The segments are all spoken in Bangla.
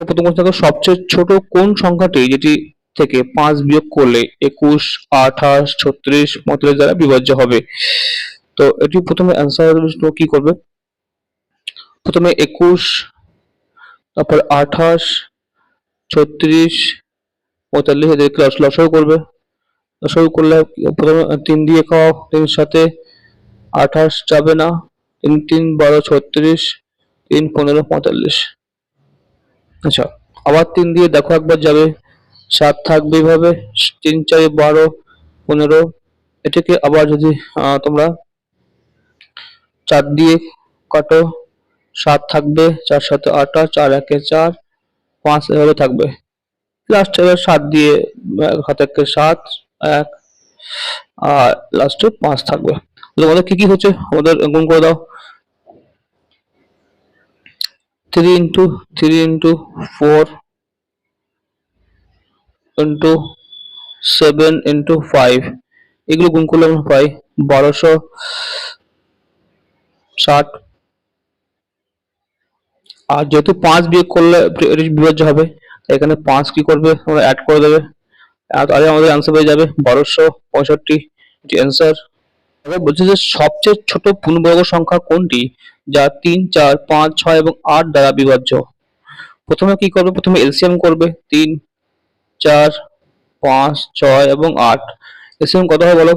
প্রথম প্রশ্ন দেখো, সবচেয়ে ছোট কোন সংখ্যাটি যেটি থেকে 5 বিয়োগ করলে 21, 28, 36, 35 দ্বারা বিভাজ্য হবে? তো এটি প্রথমে অ্যান্সার কি করবে, প্রথমে 21, তারপর 28, 36, 45 এদেরকে লসাগু করবে। লসাগু করলে প্রথমে 3 দিয়ে খাও, 3 সাথে 28 যাবে না, 3 3 12 36, 3 15 45। আচ্ছা, আবার 3 দিয়ে দেখো একবার যাবে, 7 থাকবে এইভাবে, 3 4 12 15। এটাকে আবার যদি তোমরা 4 দিয়ে কাটো, 7 থাকবে, 4 সাথে 28, 4 1 4, 5 এভাবে থাকবে। লাস্টে এবার 7 দিয়ে হাতে 7 1 আর লাস্টে 5 থাকবে। তোমাদের কি কি হচ্ছে আমাদের গুণ করে দাও। 3 into 3 into 4 into 7 into 5, এগুলো গুণ করলে আমরা পাই 1260। আর যেহেতু 5 বিয়োগ করলে বিভাজ্য হবে, এখানে 5 কি করবে, আমরা অ্যাড করে দেবে, তাহলে আমাদের আনসার পেয়ে যাবে 1265। এটি অ্যান্সার। এবার বলছে যে সবচেয়ে ছোট পূর্ণবর্গ সংখ্যা কোনটি যা 3, 4, 5, 6 এবং 8 দ্বারা বিভাজ্য? প্রথমে কি করবে, প্রথমে এলসিএম করবে, 3, 4, 5, 6 এবং 8। এলসিএম কত হয় বলো,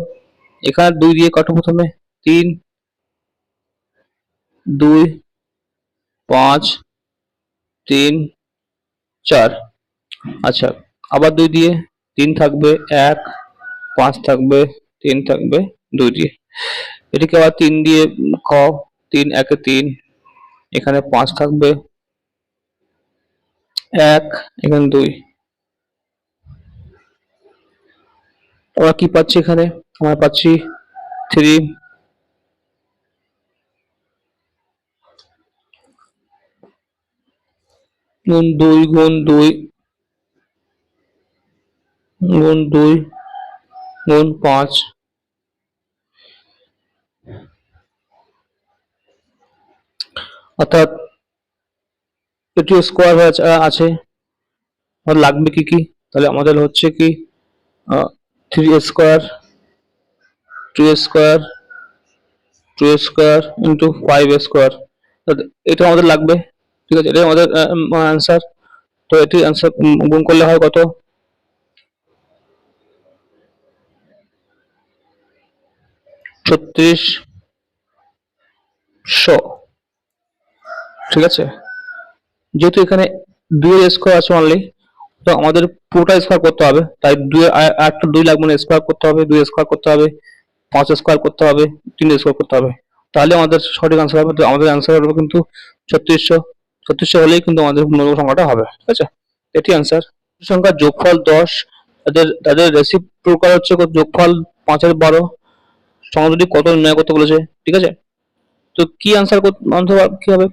এখানে 2 দিয়ে কাটো, প্রথমে 3, 2, 5, 3, 4। আচ্ছা, আবার 2 দিয়ে, 3 থাকবে, 1, 5 থাকবে, 3 থাকবে 2 দিয়ে। এটিকে আবার 3 দিয়ে খাও, 3 1 3, এখানে 5 থাকবে, 1 এখানে 2। আমরা কি পাচ্ছি এখানে, আমরা পাচ্ছি 3 গুণ 2 গুণ 2 গুণ 2 গুণ 5। অর্থাৎ এটি স্কোয়ার আছে, আমাদের লাগবে কি কি, তাহলে আমাদের হচ্ছে কি 3 square, 2 square, 2 square into 5 square, এটা আমাদের লাগবে। ঠিক আছে, এটাই আমাদের অ্যান্সার। তো এটি অ্যান্সার গুণ করলে হয় কত, 3600। ঠিক আছে, যেহেতু এখানে 2 এর স্কোয়ার আছে অনলি, তো আমাদের পুরোটা স্কোয়ার করতে হবে, তাই 2 এর একটা 2 লাগবে না, স্কোয়ার করতে হবে, 2 স্কোয়ার করতে হবে, 5 স্কোয়ার করতে হবে, 3 স্কোয়ার করতে হবে, তাহলে আমাদের সঠিক আনসার হবে। আমাদের আনসার হবে কিন্তু 3600। 3600 হলেই কিন্তু আমাদের পূর্ণবর্গ সংখ্যাটা হবে। ঠিক আছে, এটি আনসার। সংখ্যার যোগফল 10, তাদের রেসিপ্রোকাল হচ্ছে যোগফল 5 এর 12, সংখ্যাটি কত নির্ণয় করতে বলেছে। ঠিক আছে, তো কি আনসার কি হবে,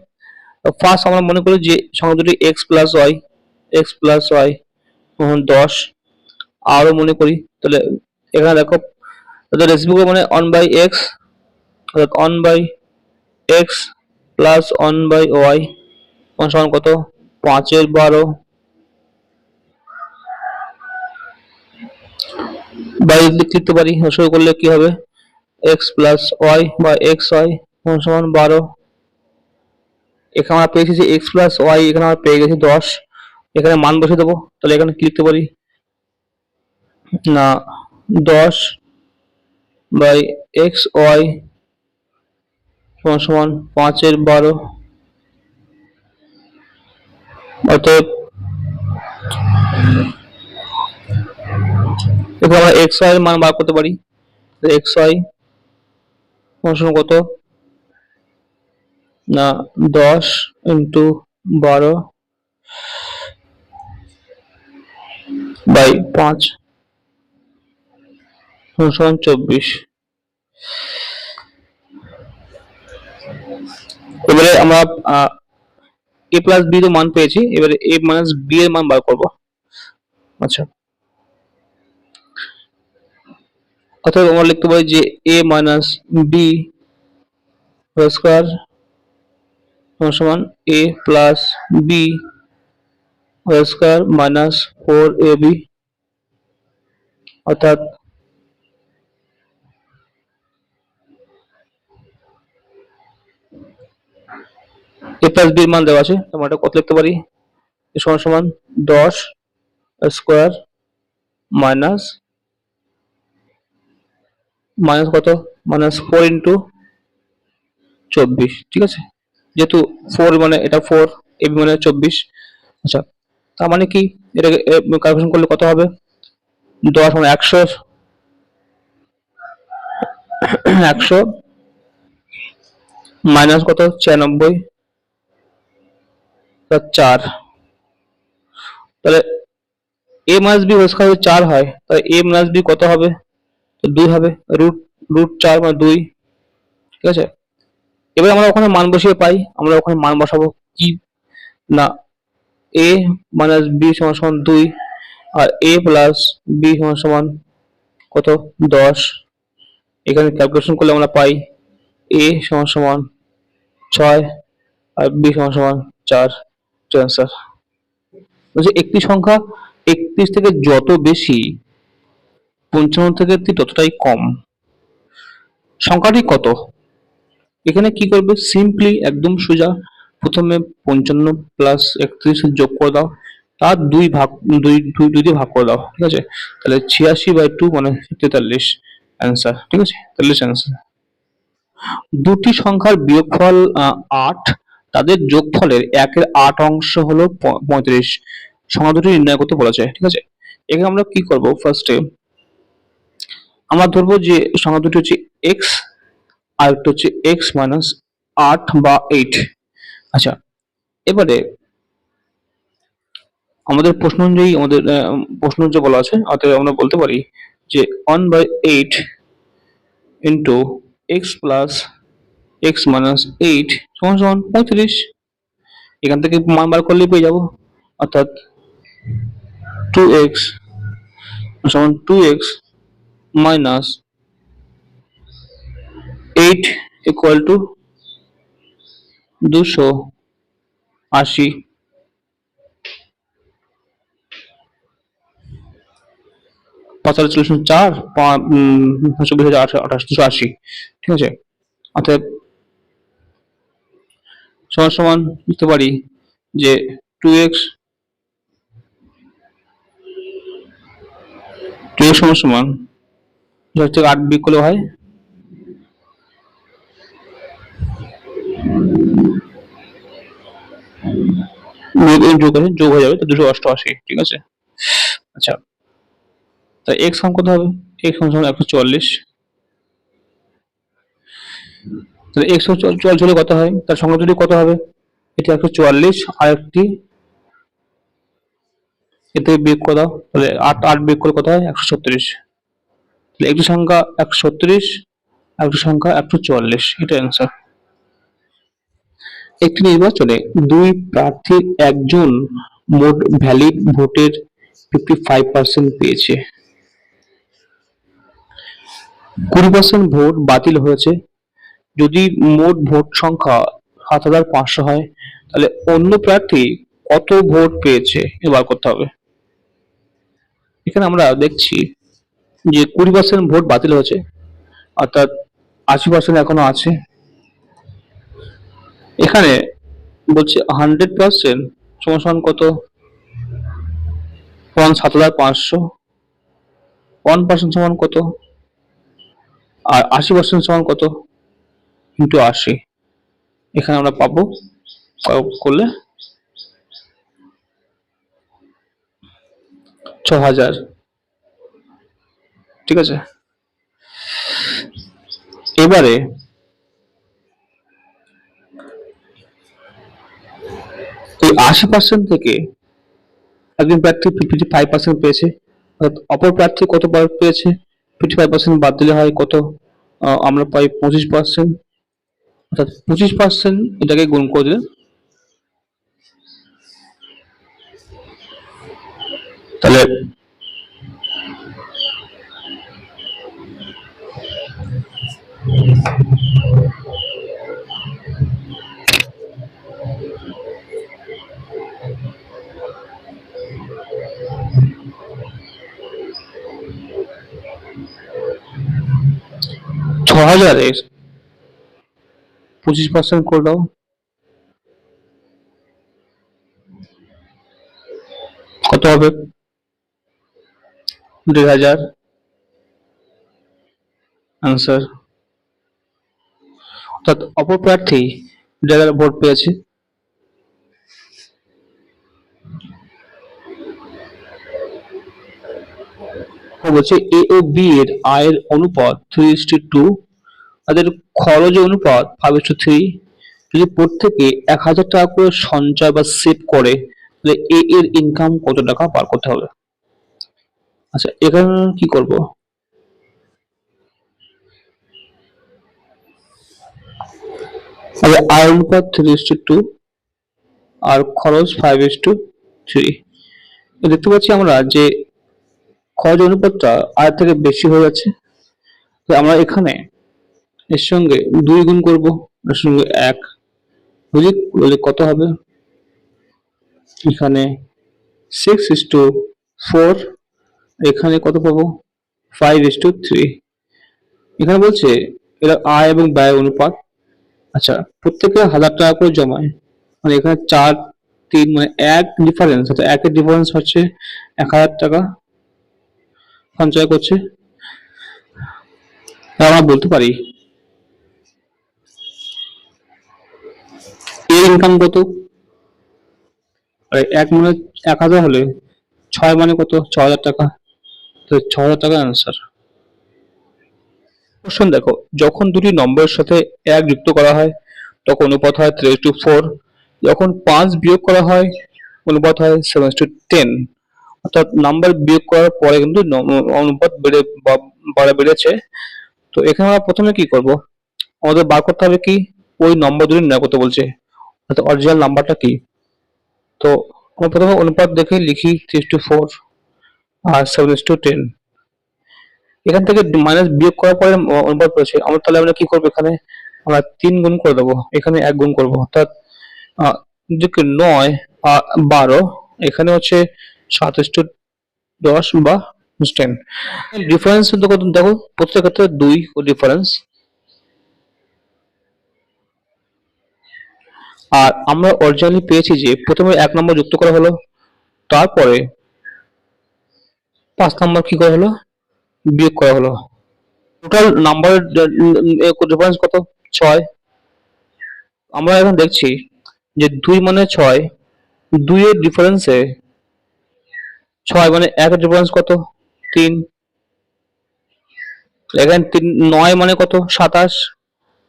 ফার্স্ট আমরা মনে করি যে সংখ্যা দুটি x plus y, x plus y 10, আরও মনে করি, তাহলে এখানে দেখো তাদের রেসিপি মানে 1/x, অর্থাৎ 1/x প্লাস 1/y সমান কত, 5 এর 12 বাই লিখতে পারি, শুরু করলে কি হবে, x প্লাস ওয়াই বা xy সমান 12। এখানে আমরা পেয়েছি যে x প্লাস ওয়াই, এখানে আমরা পেয়ে গেছি 10, এখানে মান বসে দেবো, তাহলে এখানে কি লিখতে পারি না, 10 বাই এক্স ওয়াই সমান সমান 5 এর 12। অতএব এবার আমরা এক্স ওয়াই এর মান বার করতে পারি, এক্স ওয়াই সমান সমান কত না, 10 ইন্টু 12 বাই 5 সমান 24। এবারে আমরা a প্লাস বি এর মান পেয়েছি, এবারে a মাইনাস বি এর মান বার করব। আচ্ছা, অতএব আমরা লিখতে পারি যে a মাইনাস বি স্কয়ার সমান a plus b whole square minus 4ab অর্থাৎ a প্লাস b এর মান দেওয়া আছে, আমরা এটা কত লিখতে পারি? a সমান সমান 10 স্কয়ার মাইনাস কত, মাইনাস 4 ইন্টু 24, ঠিক আছে, যেহেতু 4 মানে এটা 4, ab মানে 24। আচ্ছা, তার মানে কি এটাকে ক্যালকুলেশন করলে কত হবে? 10 মানে 100 মাইনাস কত 96 4, তাহলে a minus b whole square 4 হয়, তাহলে a মাইনাস b কত হবে? তো 2 হবে, রুট 4 মানে 2, ঠিক আছে। এবার আমরা ওখানে মান বসিয়ে পাই, আমরা ওখানে মান বসাবো কি না, a মাইনাস b সমান সমান 2 আর a প্লাস b সমান সমান কত 10। এখানে ক্যালকুলেশন করলে আমরা পাই a সমান সমান 6 আর b সমান সমান 4, অ্যান্সার। বলছে একটি সংখ্যা 31 থেকে যত বেশি 55 থেকে ততটাই কম, সংখ্যাটি কত? এখানে কি করবে, সিম্পলি একদম সোজা প্রথমে 55 প্লাস 31 যোগ করে দাও, তার 2 ভাগ 2 দিয়ে ভাগ করে দাও, ঠিক আছে, তাহলে 86/2 মানে 43 অ্যান্সার, ঠিক আছে, 43 অ্যান্সার। দুটি সংখ্যার বিয়োগফল 8, তাদের যোগফলের 1/8 অংশ হলো 35, সংখ্যা দুটি নির্ণয় করতে বলেছে, ঠিক আছে। এখানে আমরা কি করব, ফার্স্টে আমরা ধরবো যে সংখ্যা দুটি হচ্ছে x আর একটা হচ্ছে x মাইনাস 8 বা 8। আচ্ছা, এবারে আমাদের প্রশ্ন অনুযায়ী প্রশ্ন যে বলা আছে, অতএব আমরা বলতে পারি যে 1/8 into x plus x minus 8 সমান সমান 35। এখান থেকে মান বার করলেই পেয়ে যাবো, অর্থাৎ 2x সমান 2x মাইনাস 8 ইকুয়াল টু 280। পাঁচার 4 280, ঠিক আছে, অর্থাৎ সমান সমান লিখতে পারি যে 2x সমান সমান 8 বিয়োগ করলে হয় যোগ হয়ে যাবে, তো 288, ঠিক আছে। আচ্ছা, তাই x সমান কত হবে? x সমান 144, তাহলে x 144 হলে কত হয়, তার সংখ্যা দুটি কত হবে? এটি 144 আর একটি এতে বিয়োগ করে দাও, তাহলে 8 বিয়োগ করে কত হয়? 136। তাহলে একটি সংখ্যা 136 আর একটি সংখ্যা 144, এটা অ্যান্সার। একটি নির্বাচনে দুই প্রার্থীর একজন মোট ভ্যালিড ভোটের 55% পেয়েছে, 20% ভোট বাতিল হয়েছে। যদি মোট ভোট সংখ্যা 7500 হয়, তাহলে অন্য প্রার্থী কত ভোট পেয়েছে এবার করতে হবে। এখানে আমরা দেখছি যে 20% ভোট বাতিল হয়েছে, অর্থাৎ 80% এখনো আছে। এখানে বলছে 100% সমান কত, 7500, 1% সমান কত, আর 80% সমান কত, ইন্টু 80। এখানে আমরা পাবো করলে 6000, ঠিক আছে। এবারে এই 80% থেকে একজন প্রার্থী 55% পেয়েছে, অপর প্রার্থী কত পেয়েছে? 55% বাদ দিলে হয় কত, আমরা পাই 25%, অর্থাৎ 25% এটাকে গুণ করে দিলে তাহলে হাজারের 25% করে দাও, কত হবে? 2,000 আনসার। অর্থাৎ অপর প্রার্থী 2,000 ভোট পেয়েছে। বলছে এ ও বি এর আয়ের অনুপাত 3:2, তাদের খরচের অনুপাত 5:3। যদি প্রত্যেকে 1,000 টাকা করে সঞ্চয় বা সেভ করে, তাহলে এ এর ইনকাম কত টাকা বার করতে হবে। আচ্ছা, এখানে কি করব? আয় অনুপাত 3:2 আর খরচ 5:3। দেখতে পাচ্ছি আমরা যে খরচ অনুপাতটা আয়ের থেকে বেশি হয়ে যাচ্ছে। তো আমরা এখানে এর সঙ্গে 2 গুণ করব, এর সঙ্গে 1 বুঝলি কত হবে? এখানে 6:4, এখানে কত পাবো? 5:3। এখানে বলছে এরা আয় এবং ব্যয় অনুপাত। আচ্ছা, প্রত্যেকে 1,000 টাকা করে জমায়, মানে এখানে 4, 3 মানে 1 ডিফারেন্স, অর্থাৎ 1 এর ডিফারেন্স হচ্ছে 1,000 টাকা সঞ্চয় করছে। আমরা বলতে পারি এর ইনকাম কত? 1 মানে 1,000 হলে 6 মানে কত? 6,000 টাকা। তো 6,000 টাকা আনসার। কোশ্চেন দেখো, যখন দুটি নম্বরের সাথে 1 যুক্ত করা হয় তখন অনুপাত হয় 3:4, যখন 5 বিয়োগ করা হয় অনুপাত হয় 7:10। অর্থাৎ নাম্বার বিয়োগ করার পরে কিন্তু অনুপাত বেড়েছে। তো এখানে আমরা প্রথমে কি করব? আমাদের বার করতে হবে কি ওই নম্বর দুটি নির্ণয় করতে বলছে, অর্থাৎ অরিজিনাল নাম্বারটা কি। তো আমরা প্রথমে অনুপাত দেখে লিখি 3:4 আর 7:10। এখান থেকে মাইনাস বিয়োগ করার পরে অনুপাত পেয়েছে, তাহলে আমরা কি করবো? এখানে আমরা 3 গুণ করে দেবো, এখানে 1 গুণ করবো, অর্থাৎ 9 12, এখানে হচ্ছে 7:10 বা 10। ডিফারেন্স দেখো প্রত্যেক ক্ষেত্রে 2 ডিফারেন্স। আর আমরা অরিজিনালি পেয়েছি যে প্রথমে 1 নম্বর যুক্ত করা হলো, তারপরে 5 নম্বর কি করা হলো? বিয়োগ করা হলো। টোটাল নাম্বারের ডিফারেন্স কত? 6। আমরা এখন দেখছি যে 2 মানে 6, 2 এর ডিফারেন্সে 6 মানে 1 এর ডিফারেন্স কত? 3। এখানে 9 মানে কত? 27,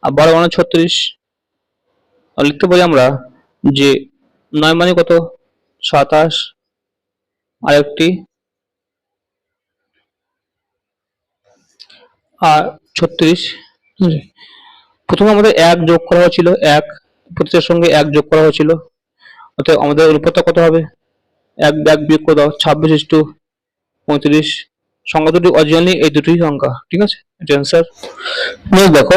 আর 12 মানে 36। আর লিখতে পারি আমরা যে 9 মানে কত? 27 আর একটি আর 36। প্রথমে আমাদের 1 যোগ করা হয়েছিল, 1 প্রত্যেকের সঙ্গে 1 যোগ করা হয়েছিল, অর্থাৎ আমাদের অনুপাতটা কত হবে? 1 বিয়োগ করে দাও, 26:35। সংখ্যা দুটি অরিজিনালি এই দুটি সংখ্যা, ঠিক আছে? এটা অ্যান্সার। দেখো,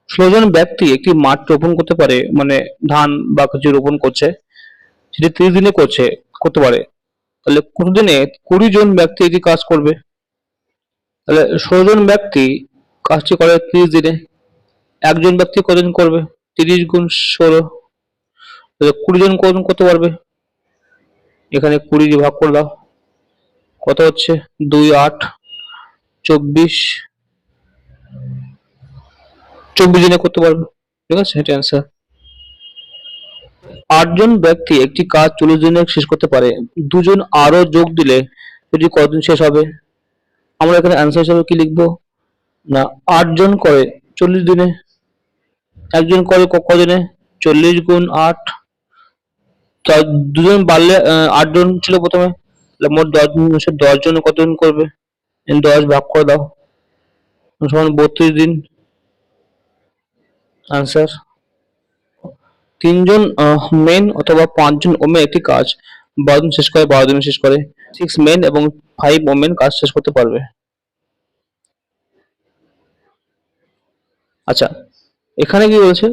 16 জন ব্যক্তি একটি মাঠ রোপণ করতে পারে, মানে ধান বা কিছু রোপণ করছে, সেটি 30 দিনে করতে পারে। তাহলে কত দিনে 20 জন ব্যক্তি এটি কাজ করবে? তাহলে 16 জন ব্যক্তি কাজটি করে 30 দিনে, একজন ব্যক্তি কতদিন করবে? 30 গুণ 16, তাহলে 20 জন কতদিন করতে পারবে? এখানে 20 দিয়ে ভাগ করে দাও, কত হচ্ছে? 2 8 24 দিনে করতে পারবে, ঠিক আছে? এটা অ্যান্সার। 8 জন ব্যক্তি একটি কাজ 40 দিনে শেষ করতে পারে, 2 জন আরো যোগ দিলে এটি কতদিন শেষ হবে? আমরা এখানে অ্যান্সার হিসেবে কি লিখবো? না, 8 জন করে 40 দিনে, একজন করে কদিনে? 40 গুণ 8। তা 2 জন বাড়লে 8 জন ছিল প্রথমে, তাহলে মোট 10 জন কতদিন করবে? 10 ভাগ করে দাও, সমান 32 দিন। আনসার। 3 জন মেন অথবা 5 জন ওমেন একটি কাজ 12 দিন শেষ করে, 12 দিনে শেষ করে। 6 মেন এবং 5 ওমেন কাজ শেষ করতে পারবে। আচ্ছা, এখানে কি বলছে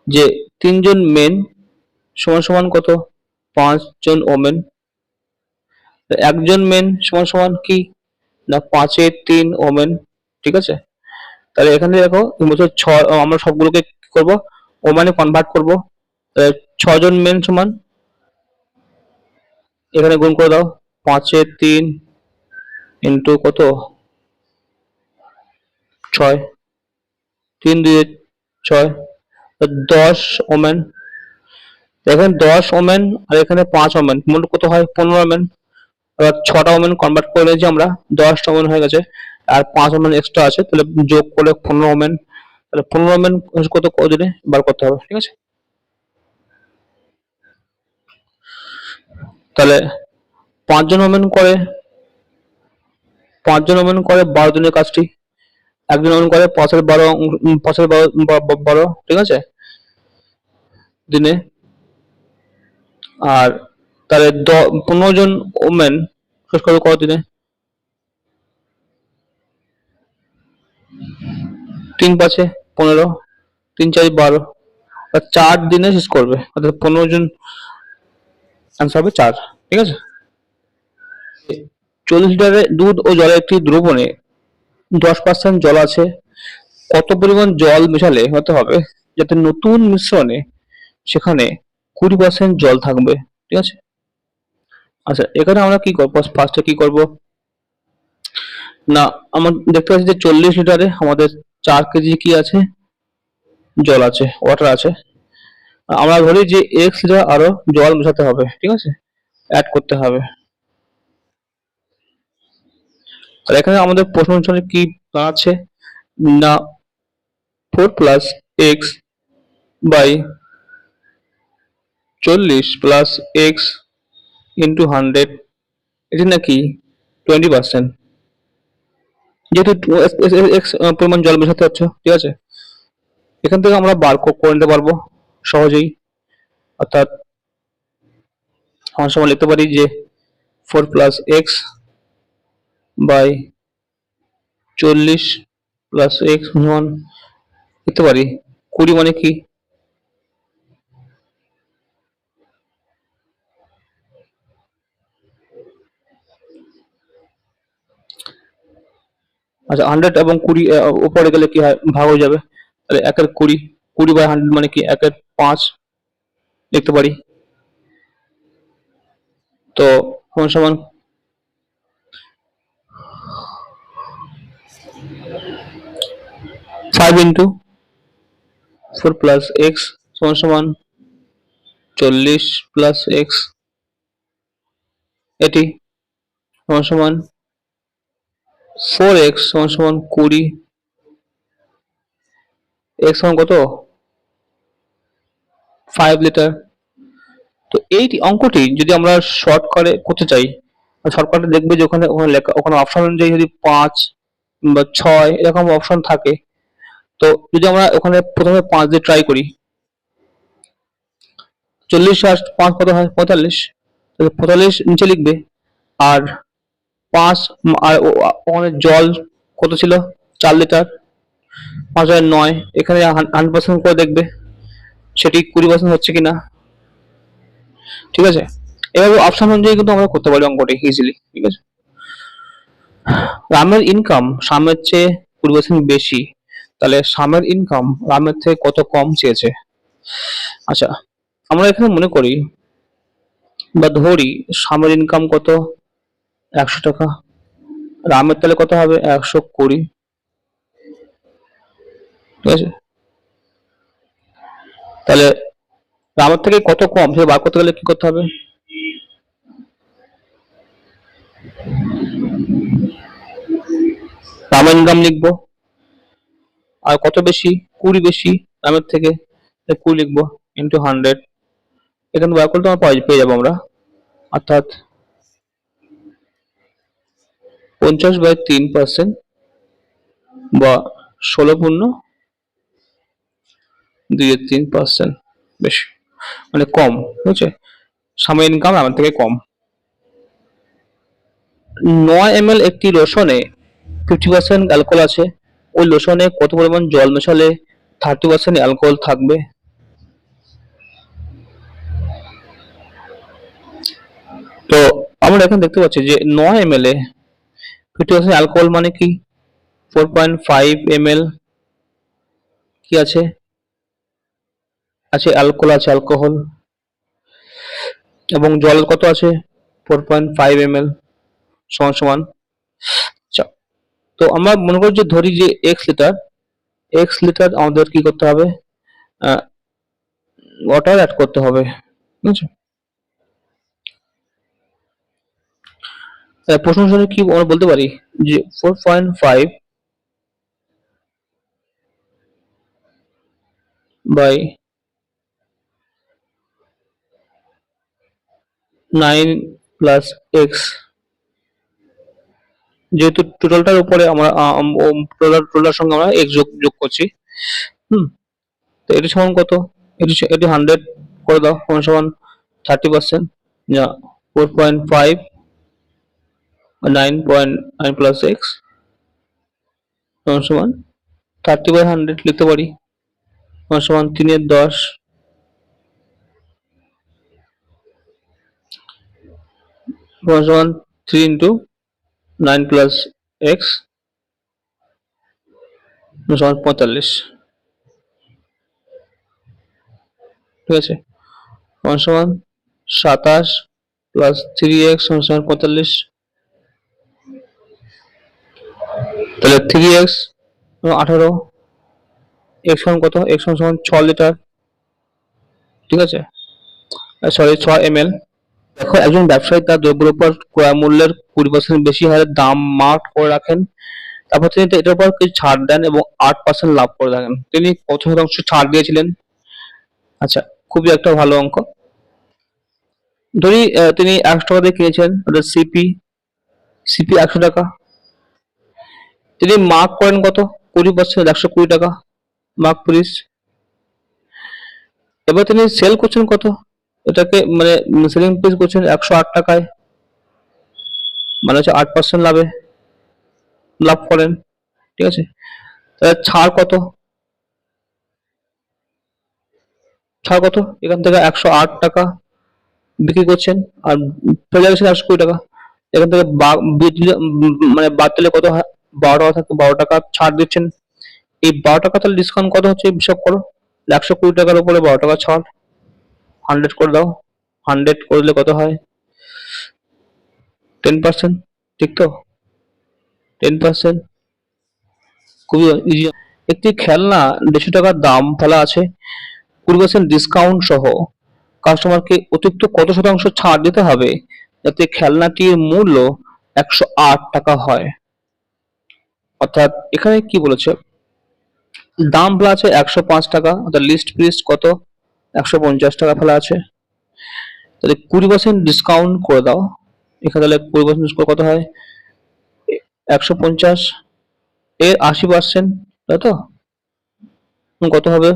যে 3 জন মেন সমান সমান কত? 5 জন ওমেন। একজন মেন সমান সমান কি? না 5 এ 3 ওমেন, ঠিক আছে। তাহলে এখানে দেখো বছর আমরা সবগুলোকে কি করবো, ওমানে কনভার্ট করবো। 6 জন মেন সমান, এখানে গুণ করে দাও, 5 এ 3 ইন্টু কত, 6, 3 2 6, 10 ওমেন। এখানে 10 ওমেন আর এখানে 5 ওমেন, মোট কত হয়, 15 ওমেন। এবার 6টা ওমেন কনভার্ট করে নিয়েছি আমরা, 10টা ওমেন হয়ে গেছে, আর 5 ওমেন এক্সট্রা আছে, তাহলে যোগ করে 15 ওমেন। তাহলে 15 ওমেন কত দিনে বার করতে হবে, ঠিক আছে। তাহলে 5জন ওমেন করে 12 দিনের কাজটি, একজন ওমেন করে 5 এর 12 ঠিক আছে দিনে। আর তাহলে 15 জন ওমেন শেষ করবে কত দিনে, 3 5 এ 15, 3 4 12, 4 দিনে শেষ করবে, অর্থাৎ 15 জন, আনসার হবে 4, ঠিক আছে। 40 লিটারের দুধ ও জলের একটি দ্রবণে 10% জল আছে, কত পরিমাণ জল মেশালে হতে হবে যাতে নতুন মিশ্রণে সেখানে 20% জল থাকবে, ঠিক আছে। আচ্ছা, এখানে আমরা কি করবো, ফার্স্টে কি করব না, আমরা দেখতে পাচ্ছি যে 40 লিটারে আমাদের 4 কেজি কি আছে, জল আছে, ওয়াটার আছে। আমরা ধরি যে x লিটার আরো জল মেশাতে হবে, ঠিক আছে, অ্যাড করতে হবে। আর এখানে আমাদের প্রশ্ন অনুসারে কি আছে না, 4 + x + x × 100, এটি নাকি 20%, যেহেতু x পরিমাণ জল মেশাতে হচ্ছে, ঠিক আছে। এখান থেকে আমরা বার করে নিতে পারবো সহজেই, অর্থাৎ আমরা সময় লিখতে পারি যে 4 + x/40 সমান লিখতে পারি 20, মানে কি, আচ্ছা 100 এবং 20 উপরে গেলে কি হয়, ভাগ হয়ে যাবে, তাহলে 1/20, 20/100 মানে কি 1/5 লিখতে পারি। তো সমান সমান 5 × 4 + x সমান সমান 40 + x, এটি সমান সমান 4x সমান সমান 20, x সমান কত, 5 লিটার। তো এই অঙ্কটি যদি আমরা শর্টকাটে করতে চাই, শর্টকাটে দেখবে যে ওখানে ওখানে অপশন অনুযায়ী যদি 5 বা 6 এরকম অপশন থাকে, তো যদি আমরা ওখানে প্রথমে 5 দিয়ে ট্রাই করি, 40 আর 5 কত হয়, 45, তাহলে 45 নিচে লিখবে, আর 5 আর ওখানে জল কত ছিল, 4 লিটার, 5 আর 9, এখানে 100% করে দেখবে সেটি 20% হচ্ছে কিনা, ঠিক আছে। এভাবে অপশন অনুযায়ী কিন্তু আমরা করতে পারি অঙ্কটি ইজিলি, ঠিক আছে। রামের ইনকাম শ্যামের চেয়ে 20% বেশি, তাহলে শ্যামের ইনকাম রামের থেকে কত কম চেয়েছে। আচ্ছা, আমরা এখানে মনে করি বা ধরি শ্যামের ইনকাম কত, 100 টাকা, রামের তাহলে কত হবে, 120, ঠিক আছে। তাহলে রামের থেকে কত কম সে বার করতে গেলে কি করতে হবে, রামের ইনকাম লিখবো, আর কত বেশি, 20 বেশি রামের থেকে, 20 লিখবো, ইন্টু 100, এখানে বার করলে আমরা পেয়ে যাবো আমরা, অর্থাৎ 50/3% বা 16.2-3% বেশি, মানে কম, ঠিক আছে, শ্যামের ইনকাম আমার থেকে কম। 9 ml একটি লোশনে 50% অ্যালকোহল আছে, ওই লোশনে কত পরিমাণ জল মেশালে 30% অ্যালকোহল থাকবে। তো আমরা এখন দেখতে পাচ্ছি যে 9 ml এ 50% অ্যালকোহল মানে কি? 4.5 ml কি আছে? আছে অ্যালকোহল, আছে অ্যালকোহল। এবং জল কত আছে? 4.5 ml সমান সমান। আচ্ছা, তো আমরা মনে করি যে ধরি যে x লিটার আমাদের কি করতে হবে? ওয়াটার অ্যাড করতে হবে, ঠিক আছে? প্রশ্ন অনুসারে কি আমরা বলতে পারি যে 4.5 বাই 9 প্লাস এক্স, যেহেতু টোটালটার উপরে আমরা টোটালটার সঙ্গে আমরা এক্স যোগ করছি। হুম, তো এটি সমান কত? এটি 100 করে দাও, সমান সমান 30%, যা 4.5 9.9 প্লাস এক্স সমান সমান 30/100 লিখতে পারি, সমান সমান 3/10, সমান সমান 3 ইন্টু 9 প্লাস এক্স সমান 45, ঠিক আছে? সমান সমান 27 প্লাস 3x সমান সমান 45, তাহলে 3x 18, x সমান কত? x সমান সমান 6 লিটার, ঠিক আছে? Sorry 6 ml। দেখো, একজন ব্যবসায়ী তার দ্রব্যের উপর ক্রয় মূল্যের 20% বেশি হারে দাম মার্ক করে রাখেন, তারপর তিনি এটার উপর কিছু ছাড় দেন এবং 8% লাভ করে রাখেন। তিনি কত শতাংশ ছাড় দিয়েছিলেন? আচ্ছা, খুবই একটা ভালো অঙ্ক। ধরি তিনি 100 টাকা দিয়ে কিনেছেন, ওটা সিপি 100 টাকা, তিনি মার্ক করেন কত? 20%, 120 টাকা মার্ক প্রিস। এবার তিনি সেল করছেন কত? এটাকে মানে সেলিং প্রাইস করছেন 108 টাকায়, মানে হচ্ছে 8% লাভ করেন, ঠিক আছে? তাহলে ছাড় কত? এখান থেকে 108 টাকা বিক্রি করছেন, আর ফেলে গেছেন 120 টাকা। এখান থেকে মানে বাদ দিলে কত হয়? 12 টাকা থাকে, 12 টাকা ছাড় দিচ্ছেন। এই 12 টাকা তাহলে ডিসকাউন্ট কত হচ্ছে হিসাব করো। 120 টাকার উপরে 12 টাকা ছাড়, 100 করে দাও। 100 করলে কত হয়? 10%, ঠিক তো? 10%, খুবই ইজি। একটি খেলনা 150 টাকার দাম ফেলা আছে, 20% ডিসকাউন্ট সহ কাস্টমারকে অতিরিক্ত কত শতাংশ ছাড় দিতে হবে যাতে খেলনাটির মূল্য 108 টাকা হয়? অর্থাৎ এখানে কি বলেছে? দাম ফেলা আছে 105 টাকা, অর্থাৎ লিস্ট প্রাইস কত? 150 টাকা ফেলা আছে। তাহলে 20% ডিসকাউন্ট করে দাও, এখানে তাহলে 20% ডিসকাউন্ট কত হয়? 150 এর 80%, তাই তো? কত হবে?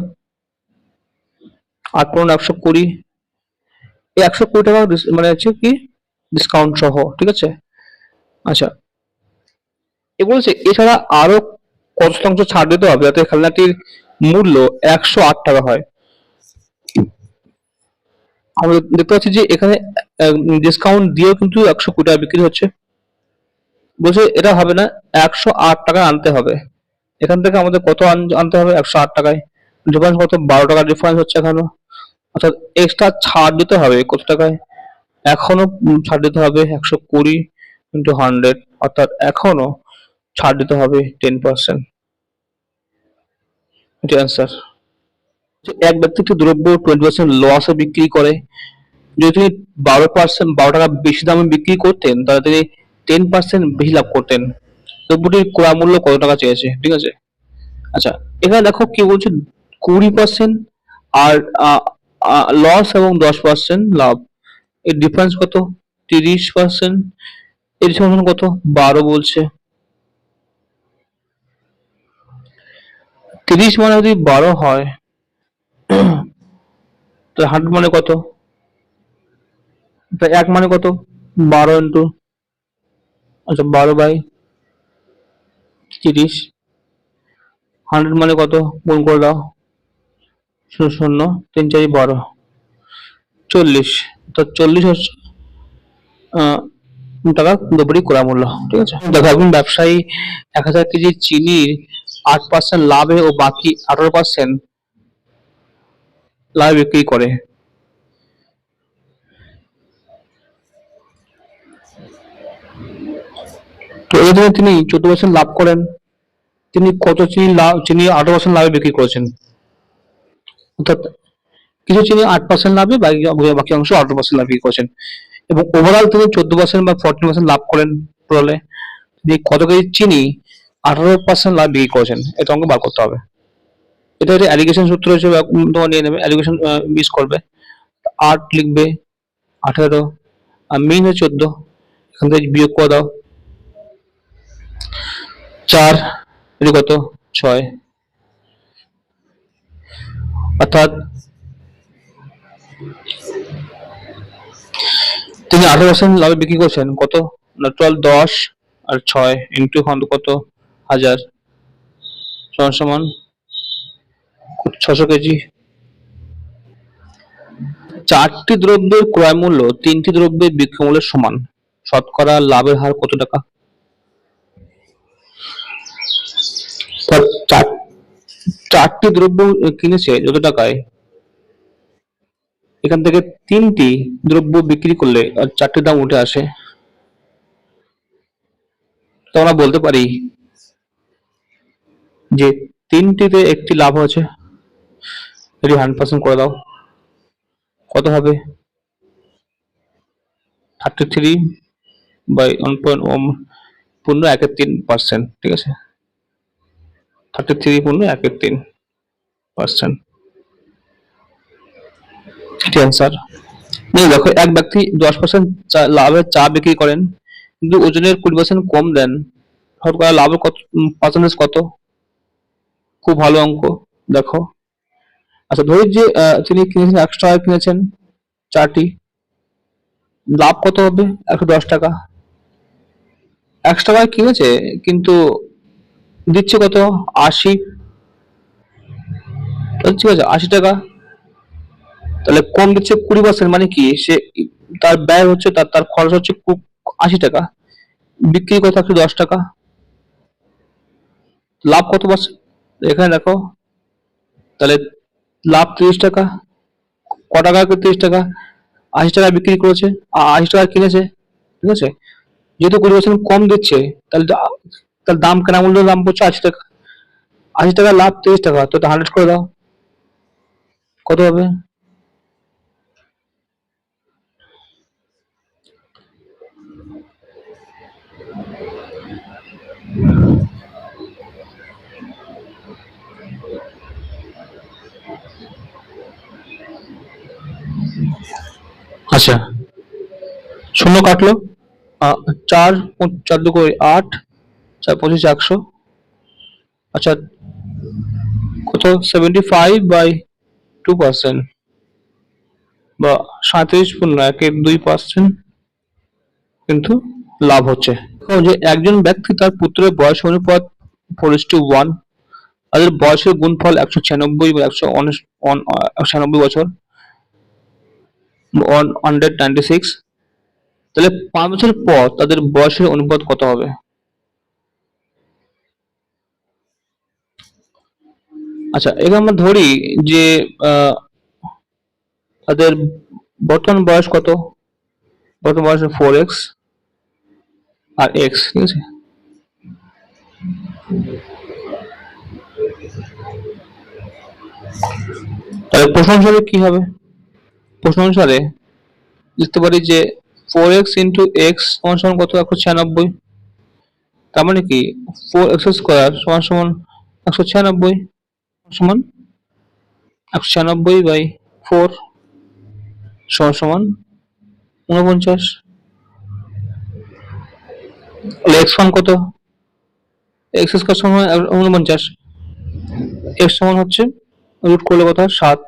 8×120, এই 120 টাকা মানে হচ্ছে কি ডিসকাউন্ট সহ, ঠিক আছে? আচ্ছা, এ বলছে এছাড়া আরো কত শতাংশ ছাড় দিতে হবে যাতে খেলনাটির মূল্য 108 টাকা হয়? আমরা দেখতে পাচ্ছি যে এখানে ডিসকাউন্ট দিয়েও কিন্তু 120 টাকা বিক্রি হচ্ছে। বলছে এটা হবে না, 108 টাকা আনতে হবে। এখান থেকে আমাদের কত আনতে হবে? 108 টাকায় ডিফারেন্স কত? 12 টাকার ডিফারেন্স হচ্ছে এখানে, অর্থাৎ এক্সট্রা ছাড় দিতে হবে কত টাকায়? এখনো ছাড় দিতে হবে 120 ইন্টু 100, অর্থাৎ এখনো ছাড় দিতে হবে 10%। এটি অ্যান্সার। এক ব্যক্তি একটি দ্রব্য 20% লসে বিক্রি করে, যদি তিনি 12 টাকা বেশি দামে বিক্রি করতেন তাহলে তিনি 10% বেশি লাভ করতেন। দ্রব্যটির ক্রয় মূল্য কত টাকা চেয়েছে, ঠিক আছে? আচ্ছা, এখানে দেখো কি বলছে, 20% আর লস এবং 10% লাভ, এর ডিফারেন্স কত? 30%, এর সমান কত? 12 বলছে। 30 মানে যদি 12 হয় তাহলে 100 মানে কত? তা 1 মানে কত? 12 ইন্টু, আচ্ছা 12/30, 100 মানে কত? গুণ করে দাও, 0 0 3 4 12, 40, তো 40 হচ্ছে টাকা দ্রব্যটি ক্রয় মূল্য। ঠিক আছে, দেখো একজন ব্যবসায়ী 1000 কেজি চিনির 8% লাভে ও বাকি 18% লাভে বিক্রি করে। তো এই জন্য তিনি 14% লাভ করেন। তিনি কত চিনি 18% লাভে বিক্রি করেছেন, অর্থাৎ কিছু চিনি 8% লাভে, বাকি অংশ 18% লাভে বিক্রি করেছেন, এবং ওভারঅল তিনি 14% বা 14% লাভ করেন। টোটালে তিনি কত কেজি চিনি 18% লাভ বিক্রি করেছেন, এটা অঙ্ক বার করতে হবে। এটা একটা অ্যালিগেশন সূত্র হিসেবে তোমার নিয়ে নেবে, অ্যালিগেশন মিস করবে। 8 লিখবে, 18 আর মিন 14, এখান থেকে বিয়োগ করে দাও। 4 এটি কত 6, অর্থাৎ তিনি 18% লাভে বিক্রি করছেন কত না, টোটাল 10 আর 6 ইন্টু কত 1000 সমান সমান 600 কেজি। 4টি দ্রব্যের ক্রয় মূল্য 3টি দ্রব্যের বিক্রয় মূল্যের সমান, শতকরা লাভের হার কত টাকা? চারটি দ্রব্য কিনেছে যত টাকায়, এখান থেকে 3টি দ্রব্য বিক্রি করলে আর 4টির দাম উঠে আসে, তো আমরা বলতে পারি যে 3টিতে একটি লাভ হয়েছে। এটি 100% করে দাও, কত হবে 33 বাই 1.113%। ঠিক আছে, 33.113%, এটি অ্যান্সার। দেখো এক ব্যক্তি 10% লাভে চা বিক্রি করেন, কিন্তু ওজনের 20% কম দেন, শতকরা লাভের কত পার্সেন্টেজ কত? খুব ভালো অঙ্ক। দেখো, আচ্ছা ধরি যে তিনি কিনেছেন 100 টাকায় কিনেছেন চাটি, লাভ কত হবে 110 টাকা। 100 টাকায় কিনেছে কিন্তু দিচ্ছে কত 80, ঠিক আছে 80 টাকা, তাহলে কম দিচ্ছে 20%, মানে কি সে তার ব্যয় হচ্ছে, তার খরচ হচ্ছে 80 টাকা, বিক্রি কত 110 টাকা, লাভ কত পার্সেন্ট এখানে দেখো, তাহলে লাভ 30 টাকা। ক টাকা 30 টাকা, 80 টাকা বিক্রি করেছে আর 80 টাকা কিনেছে। ঠিক আছে, যেহেতু 20% কম দিচ্ছে, তাহলে তার দাম কেনা মূল্য দাম পড়ছে 80 টাকা। 80 টাকা লাভ 30 টাকা, তো 100 করে দাও, কত হবে? আচ্ছা, শূন্য কাটলো, 4 4 2 8, 4 25 100, আচ্ছা কত 75/2%, বা 37.112% কিন্তু লাভ হচ্ছে। যে একজন ব্যক্তি তার পুত্রের বয়স অনুপাত 4:1, তাদের বয়সের গুণফল 196 বা 196 বছর, 196, তাহলে 5 বছর পর তাদের বয়সের অনুপাত কত হবে? আচ্ছা, এখানে আমরা ধরি যে তাদের বর্তমান বয়স কত, বর্তমান বয়স 4x আর x। ঠিক আছে, তাহলে প্রশ্ন অনুসারে কি হবে? প্রশ্ন অনুসারে লিখতে পারি যে 4x ইন্টু এক্স সমান সমান কত 196, তার মানে কি 4x স্কোয়ার সমান সমান 196 সমান 196/4 সমান সমান 49। তাহলে x সমান কত, x স্কোয়ার সমান 49, x সমান হচ্ছে রুট করলে কত 7।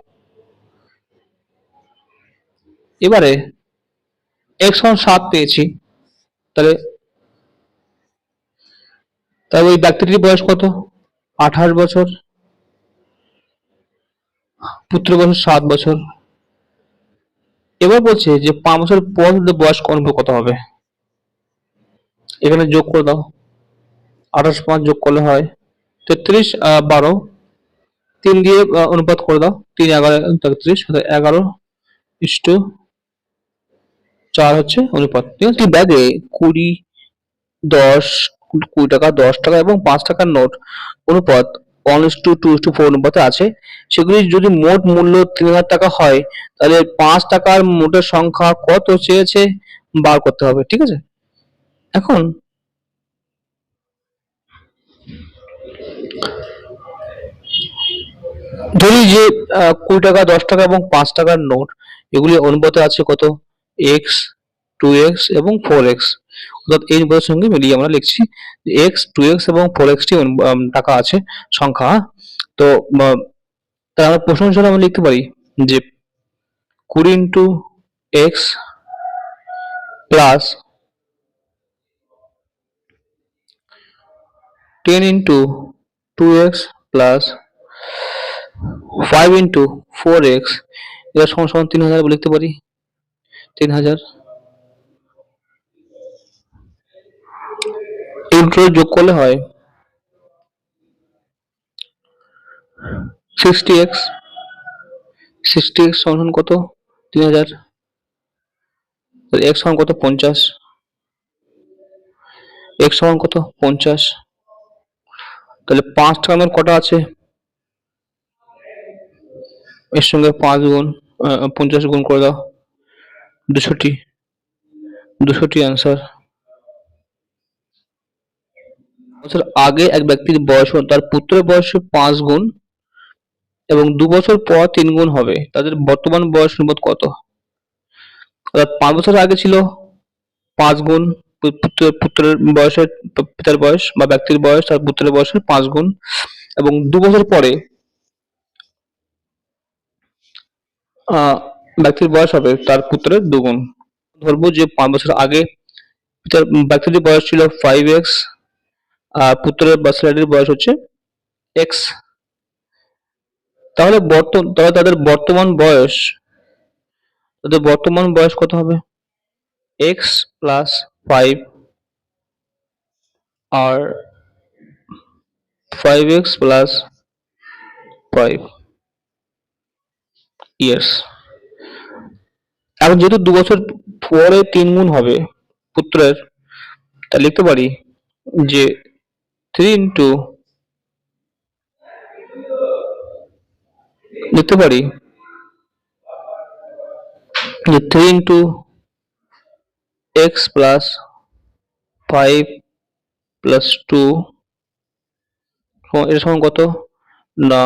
এবারে x সমান 7 পেয়েছি, তাহলে ওই ব্যক্তিটির বয়স কত 28 বছর, পুত্রের বয়স 7 বছর। এবার বলছে যে 5 বছর পর বয়স অনুপাত কত হবে? এখানে যোগ করে দাও, 28 5 যোগ করলে হয় 33, 12, 3 দিয়ে অনুপাত করে দাও, 3 11 33, 11:4 হচ্ছে অনুপাত। ঠিক আছে, ব্যাগে 20, 10, 20 টাকা, 10 টাকা এবং 5 টাকার নোট অনুপাত 1:2:4 অনুপাতে আছে। সেগুলি যদি মোট মূল্য 3000 টাকা হয়, তাহলে 5 টাকার নোটের সংখ্যা কত চেয়েছে বার করতে হবে। ঠিক আছে, এখন ধরি যে 20 টাকা, 10 টাকা এবং 5 টাকার নোট, এগুলি অনুপাতে আছে কত, x, 2x এবং 4x। অর্থাৎ এই অনুপাতের সঙ্গে মিলিয়ে আমরা লিখছি x, 2x এবং 4x টি টাকা আছে সংখ্যা। তো তাই আমরা প্রশ্ন অনুসারে আমরা লিখতে পারি যে 20 into x plus 10 into 2x plus 5 into 4x, এটা সমান সমান 3000 লিখতে পারি, 3000। এই দুটো যোগ করলে হয় 60x, 60x সমান কত, 3000, x সমান কত, 50, x সমান কত, 50। তাহলে 5 টাকা নোট কটা আছে, এর সঙ্গে 5 গুণ 50 গুণ করে দাও, 200টি, 200টি অ্যান্সার। বছর আগে এক ব্যক্তির বয়স তার পুত্রের বয়সের 5 গুণ এবং 2 বছর পর 3 গুণ হবে, তাদের বর্তমান বয়স অনুপাত কত? অর্থাৎ 5 বছর আগে ছিল 5 গুণ পুত্রের বয়সের, পিতার বয়স বা ব্যক্তির বয়স তার পুত্রের বয়সের 5 গুণ, এবং 2 বছর পরে ব্যক্তির বয়স হবে তার পুত্রের 2 গুণ। ধরবো যে 5 বছর আগে পিতার ব্যক্তির বয়স ছিল 5x, আর পুত্রের বা ছেলেটির বয়স হচ্ছে x। তাহলে তাদের বর্তমান বয়স কত হবে, x প্লাস 5 আর 5x প্লাস 5 ইয়ার্স। এখন যেহেতু 2 বছর পরে 3 গুণ হবে পুত্রের, তা লিখতে পারি যে 3 ইন্টু, লিখতে পারি যে 3 ইন্টু x প্লাস 5 প্লাস 2 এর সমান কত না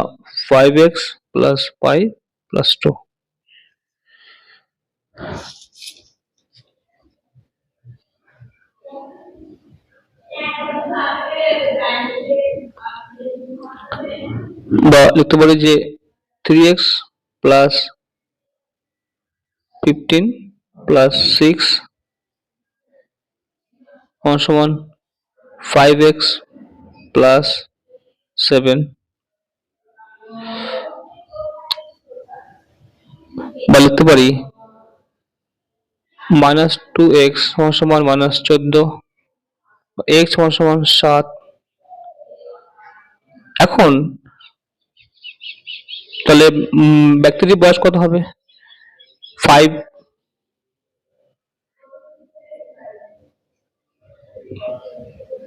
5x প্লাস 5 প্লাস 2। বা লিখতে পারি যে 3x প্লাস 15 প্লাস 6 সমান 5x প্লাস 7, বা লিখতে পারি মাইনাস 2x সমান মাইনাস 14, x সমান 7। এখন তাহলে ব্যক্তিটির বয়স কত হবে,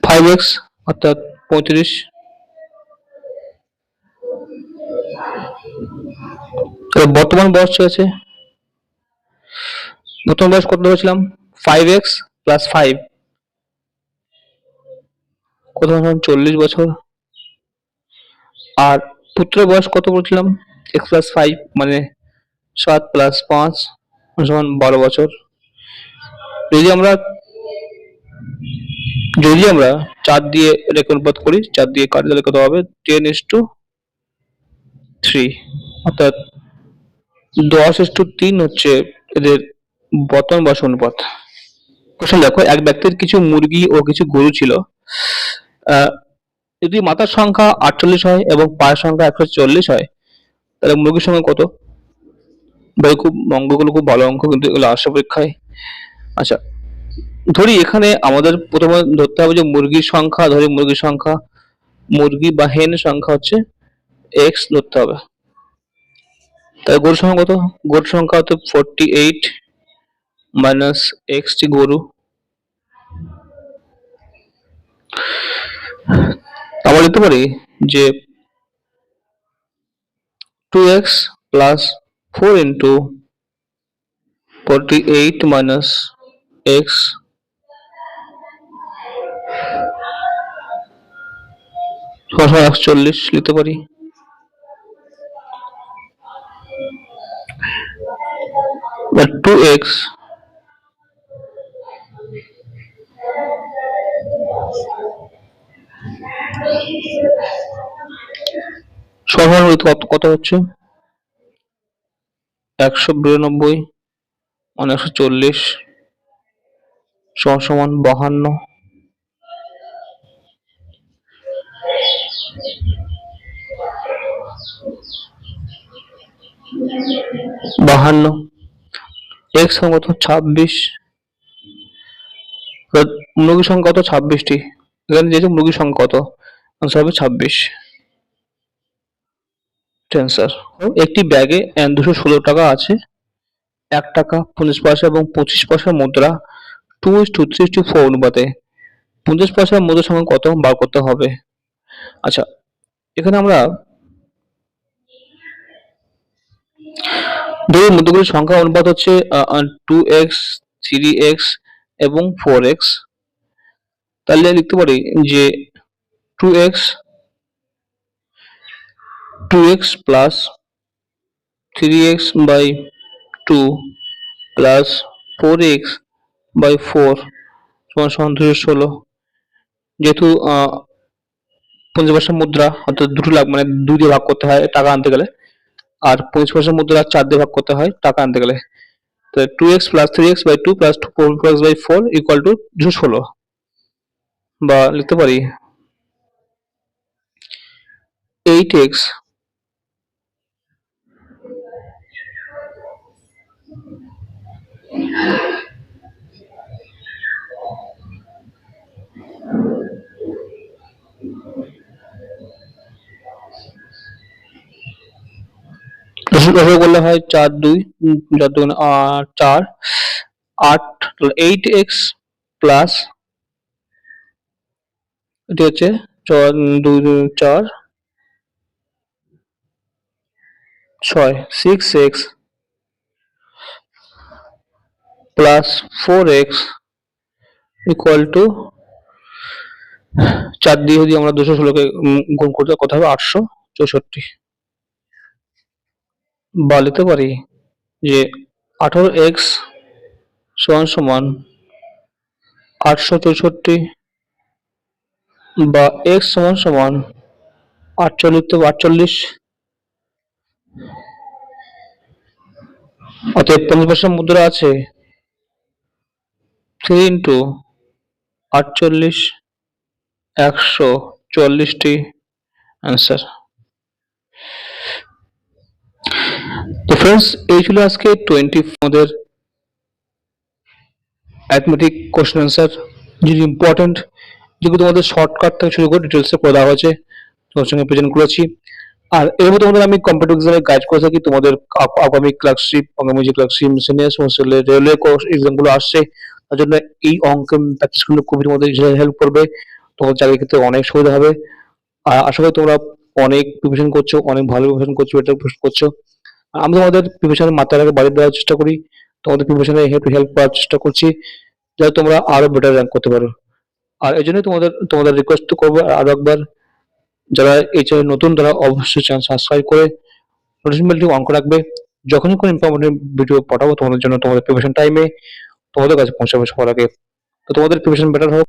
5x অর্থাৎ 35। বর্তমান বয়স আছে, বর্তমান বয়স কত ধরেছিলাম 5x প্লাস 5, কত 40 বছর। আর পুত্রের বয়স কত বলছিলাম, x প্লাস 5 মানে 7 প্লাস 5 সমান 12 বছর। যদি আমরা 4 দিয়ে এটাকে অনুপাত করি, 4 দিয়ে কাটি তাহলে কত হবে 10:3, অর্থাৎ 10:3 হচ্ছে এদের বর্তমান বয়স অনুপাত। কোশ্চেন দেখো, এক ব্যক্তির কিছু মুরগি ও কিছু গরু ছিল। যদি মাথার সংখ্যা 48 হয় এবং পায়ের সংখ্যা 140 হয়, তাহলে মুরগির সংখ্যা কত? ভাই খুব অঙ্কগুলো খুব ভালো অঙ্ক, কিন্তু এগুলো আসে পরীক্ষায়। আচ্ছা, ধরি এখানে আমাদের প্রথমে ধরতে হবে যে মুরগির সংখ্যা, ধরি মুরগির সংখ্যা, মুরগি বা হেন সংখ্যা হচ্ছে এক্স ধরতে হবে। তাই গরুর সংখ্যা কত? গরুর সংখ্যা হচ্ছে 48 মাইনাস এক্স টি গরু। আমরা লিখতে পারি যে 2x plus 4 into 48 minus x সমান 41 লিখতে পারি। বা 2x সমান কত হচ্ছে? 192 মানে 140 সমান 52। x সমান কত? 26। মুরগির সংখ্যা কত? 26টি। এখানে যেহেতু মুরগির সংখ্যা কত, আনসার হবে 26। অ্যান্সার। একটি ব্যাগে 216 টাকা আছে। 1 টাকা, 50 পয়সা এবং 25 পয়সার মুদ্রা 2:3:4 অনুপাতে 50 পয়সার মুদ্রার সমান কত বার করতে হবে। আচ্ছা, এখানে আমরা ধরুন মুদ্রাগুলির সংখ্যা অনুপাত হচ্ছে 2x, 3x এবং 4x। তাহলে লিখতে পারি যে 2x plus 3x by 2 plus 4x by 4 সমান 216। যেহেতু 50 পয়সা মুদ্রা অর্থাৎ দুটো লাখ মানে 2 দিয়ে ভাগ করতে হয় টাকা আনতে গেলে, আর 25 পয়সা মুদ্রা 4 দিয়ে ভাগ করতে হয় টাকা আনতে গেলে। তো 2x plus 3x by 2 plus 4x by 4 equal to 216। বা লিখতে পারি 8x করলে হয় 4 2 4 2 4 8 8x প্লাস এটি হচ্ছে 2 4 6 6x plus 4x equal to 4 দিয়ে যদি আমরা 216কে গুণ করতে কত হবে? 864। বা লিখতে পারি যে 18x সমান 864 বা x সমান 48। অতএব 50 পয়সা মুদ্রা আছে 3 ইন্টু 48 144টি অ্যান্সার। তো ফ্রেন্ডস, এই ছিল আজকে 20 আমাদের অ্যারিথমেটিক কোশ্চেন অ্যান্সার, যেটি ইম্পর্টেন্ট, যেগুলো তোমাদের শর্টকাট থেকে শুরু করে ডিটেলসে করে দেওয়া হয়েছে, তোমার সঙ্গে প্রেজেন্ট করেছি। আর এর মধ্যে তোমাদের আমি কম্পিটিটিভ এক্সামে গাইড করে থাকি। তোমাদের আগামী ক্লার্কশিপ, আগামী যে ক্লার্কশিপ সিনিয়র রেলওয়ে এক্সাম গুলো আসছে, তার জন্য এই অঙ্কের প্র্যাকটিস গুলো খুবই তোমাদের হেল্প করবে। তোমাদের চাকরির ক্ষেত্রে অনেক সুবিধা হবে। আর আশা করি তোমরা অনেক প্রিপারেশন করছো, অনেক ভালো প্রিপারেশন করছো, বেটার করছো। আমি তোমাদের প্রিপারেশনের মাত্রাটাকে বাড়িয়ে দেওয়ার চেষ্টা করি, তোমাদের প্রিপারেশনে হেল্প করার চেষ্টা করছি, যাতে তোমরা আরো বেটার র্যাঙ্ক করতে পারো। আর এই জন্যই তোমাদের রিকোয়েস্ট করবো আরো একবার, যারা এই চ্যানেল নতুন তারা অবশ্যই চ্যানেল সাবস্ক্রাইব করে নোটিফিকেশন বেলটি অন করে রাখবে। যখনই কোনো ইনফরমেটিভ ভিডিও পাঠাবো তোমাদের জন্য, তোমাদের প্রিপারেশন টাইমে তোমাদের কাছে পৌঁছাবে সবার আগে। তো তোমাদের প্রিপারেশন বেটার হোক।